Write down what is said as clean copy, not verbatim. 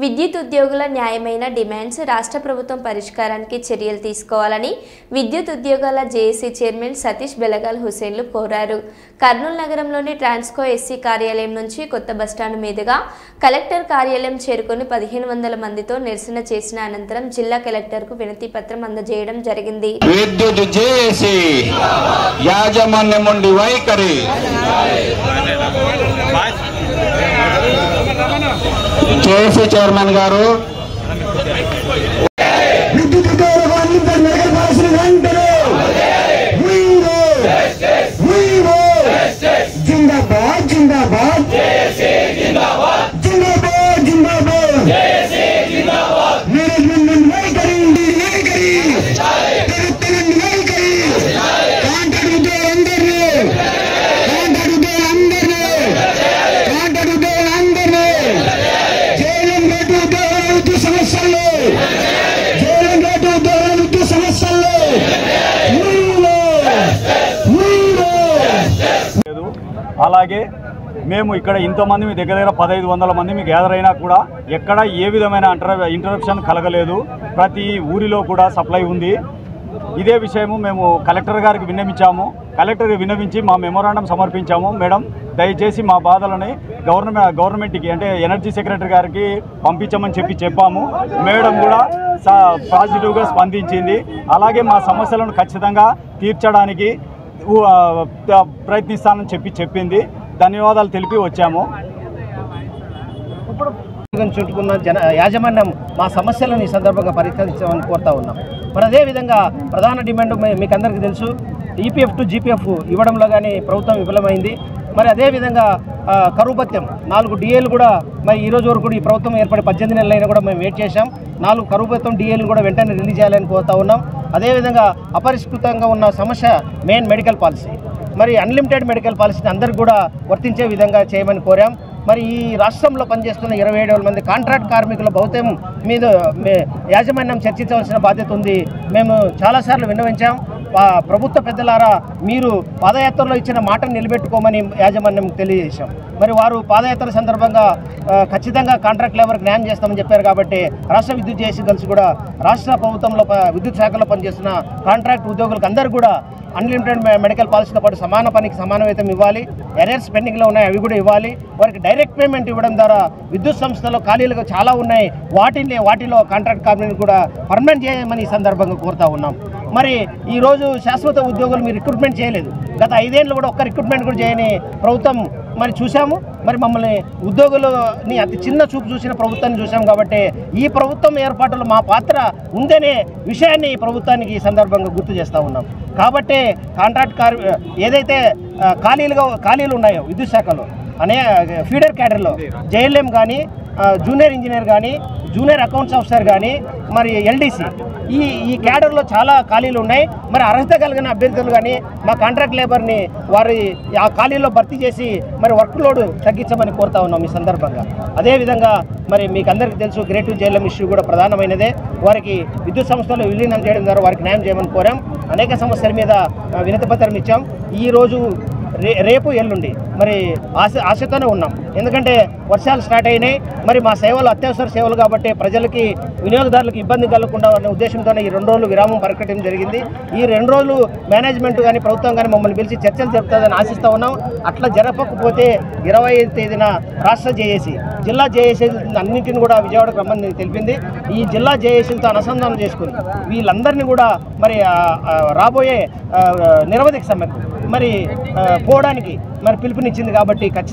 విద్యుత్ ఉద్యోగుల న్యాయమైన డిమాండ్స్ రాష్ట్ర ప్రభుత్వం పరిష్కారానికి చర్యలు తీసుకోవాలని విద్యుత్ ఉద్యోగాల జేఏసీ చైర్మన్ సతీష్ బెలగాల్ హుసేన్లు కోరారు. కర్నూలు నగరంలోని ట్రాన్స్కో ఎస్సీ కార్యాలయం నుంచి కొత్త బస్టాండ్ మీదుగా కలెక్టర్ కార్యాలయం చేరుకొని 1500 మందితో నిరసన చేసిన అనంతరం జిల్లా కలెక్టర్కు వినతి పత్రం అందజేయడం జరిగింది. విద్యుత్ జేఏసీ యాజమాన్యం నుండి వైఖరి జేఏసీ చైర్మన్ గారు విద్యుత్ ఉద్యోగులకు మెడకల్ వెంటనే జిందాబాద్ జిందాబాద్ జిందాబాద్ జిందాబాద్ మేనేజ్మెంట్ నుండి వైఖరి కాంట్రాక్ట్ ఉద్యోగులందరినీ అలాగే మేము ఇక్కడ ఇంతమంది మీ దగ్గర 1500 మంది మీకు గ్యాదర్ అయినా కూడా ఎక్కడ ఏ విధమైన ఇంటరప్షన్ కలగలేదు. ప్రతి ఊరిలో కూడా సప్లై ఉంది. ఇదే విషయము మేము కలెక్టర్ గారికి విన్నవించాము. కలెక్టర్కి విన్నవించి మా మెమోరాండం సమర్పించాము. మేడం దయచేసి మా బాధలని గవర్నమెంట్కి అంటే ఎనర్జీ సెక్రటరీ గారికి పంపించమని చెప్పాము. మేడం కూడా పాజిటివ్గా స్పందించింది. అలాగే మా సమస్యలను ఖచ్చితంగా తీర్చడానికి ప్రయత్నిస్తానని చెప్పింది. ధన్యవాదాలు తెలిపి వచ్చాము. చుట్టుకున్న యాజమాన్యం మా సమస్యలను ఈ సందర్భంగా పరిష్కరించామని కోరుతా ఉన్నాం. మరి అదేవిధంగా ప్రధాన డిమాండ్ మీకు అందరికీ తెలుసు, ఈపీఎఫ్ టు జీపీఎఫ్ ఇవ్వడంలో కానీ ప్రభుత్వం విఫలమైంది. మరి అదేవిధంగా కరువు భత్యం 4 డిఏలు కూడా మరి ఈరోజు వరకు కూడా ఈ ప్రభుత్వం ఏర్పడి 18 నెలలైనా కూడా మేము వెయిట్ చేశాం. 4 కరువు భత్యం డిఏలు కూడా వెంటనే రిలీజ్ చేయాలని కోరుతా ఉన్నాం. అదేవిధంగా అపరిష్కృతంగా ఉన్న సమస్య మెయిన్ మెడికల్ పాలసీ, మరి అన్లిమిటెడ్ మెడికల్ పాలసీని అందరికీ కూడా వర్తించే విధంగా చేయమని కోరాం. మరి ఈ రాష్ట్రంలో పనిచేస్తున్న 27,000 మంది కాంట్రాక్ట్ కార్మికుల భౌత్యం మీద యాజమాన్యం చర్చించవలసిన బాధ్యత ఉంది. మేము చాలాసార్లు విన్నవించాం. ప్రభుత్వ పెద్దలారా మీరు పాదయాత్రలో ఇచ్చిన మాటను నిలబెట్టుకోమని యాజమాన్యం తెలియజేశాం. మరి వారు పాదయాత్ర సందర్భంగా ఖచ్చితంగా కాంట్రాక్ట్ లేబర్కి న్యాయం చేస్తామని చెప్పారు. కాబట్టి రాష్ట్ర విద్యుత్ జేఏసీ కలిసి కూడా రాష్ట్ర ప్రభుత్వంలో విద్యుత్ శాఖలో పనిచేస్తున్న కాంట్రాక్ట్ ఉద్యోగులకు అందరూ కూడా అన్లిమిటెడ్ మెడికల్ పాలసీతో పాటు సమాన పనికి సమాన వేతనం ఇవ్వాలి. ఎర్రర్స్ పెండింగ్లో ఉన్నాయి, అవి కూడా ఇవ్వాలి. వారికి డైరెక్ట్ పేమెంట్ ఇవ్వడం ద్వారా విద్యుత్ సంస్థలో ఖాళీలు చాలా ఉన్నాయి, వాటిలో కాంట్రాక్ట్ కార్మికులు కూడా పర్మనెంట్ చేయమని ఈ సందర్భంగా కోరుతా ఉన్నాం. మరి ఈరోజు శాశ్వత ఉద్యోగులు మీరు రిక్రూట్మెంట్ చేయలేదు. గత 5 ఏళ్ళు కూడా ఒక్క రిక్రూట్మెంట్ కూడా చేయని ప్రభుత్వం మరి చూసాము. మరి మమ్మల్ని ఉద్యోగులని అతి చిన్న చూపు చూసిన ప్రభుత్వాన్ని చూసాం. కాబట్టి ఈ ప్రభుత్వం ఏర్పాటులో మా పాత్ర ఉందనే విషయాన్ని ఈ ప్రభుత్వానికి ఈ సందర్భంగా గుర్తు చేస్తూ ఉన్నాం. కాబట్టి కాంట్రాక్ట్ ఏదైతే ఖాళీలు ఉన్నాయో విద్యుత్ శాఖలో ఫీడర్ క్యాడర్లో జేఎల్ఎం కానీ, జూనియర్ ఇంజనీర్ కానీ, జూనియర్ అకౌంట్స్ ఆఫీసర్ కానీ, మరి ఎల్డీసీ ఈ క్యాడర్లో చాలా ఖాళీలు ఉన్నాయి. మరి అర్హత కలిగిన అభ్యర్థులు కానీ మా కాంట్రాక్ట్ లేబర్ని వారి ఆ ఖాళీలో భర్తీ చేసి మరి వర్క్ లోడ్ తగ్గించమని కోరుతా ఉన్నాం ఈ సందర్భంగా. అదేవిధంగా మరి మీకు అందరికీ తెలుసు, గ్రేటర్ జేఎల్ఎం ఇష్యూ కూడా ప్రధానమైనదే. వారికి విద్యుత్ సంస్థలు విలీనం చేయడం ద్వారా వారికి న్యాయం చేయమని కోరాం. అనేక సమస్యల మీద వినతి పత్రం ఇచ్చాం. ఈరోజు రేపు ఎల్లుండి మరి ఆశతోనే ఉన్నాం. ఎందుకంటే వర్షాలు స్టార్ట్ అయినాయి. మరి మా సేవలు అత్యవసర సేవలు కాబట్టి ప్రజలకి వినియోగదారులకు ఇబ్బంది కలగకుండా అనే ఉద్దేశంతోనే ఈ 2 రోజులు విరామం ప్రకటించడం జరిగింది. ఈ 2 రోజులు మేనేజ్మెంట్ కానీ ప్రభుత్వం కానీ మమ్మల్ని పిలిచి చర్చలు జరుపుతుందని ఆశిస్తూ ఉన్నాం. అట్లా జరపకపోతే 25వ తేదీన రాష్ట్ర జేఏసీ జిల్లా జేఏసీ అన్నింటిని కూడా విజయవాడకు రమ్మని తెలిపింది. ఈ జిల్లా జేఏసీలతో అనుసంధానం చేసుకుని వీళ్ళందరినీ కూడా మరి రాబోయే నిరవధిక సమ్మెకు మరి పోవడానికి మరి పిలుపునిచ్చింది. కాబట్టి ఖచ్చితంగా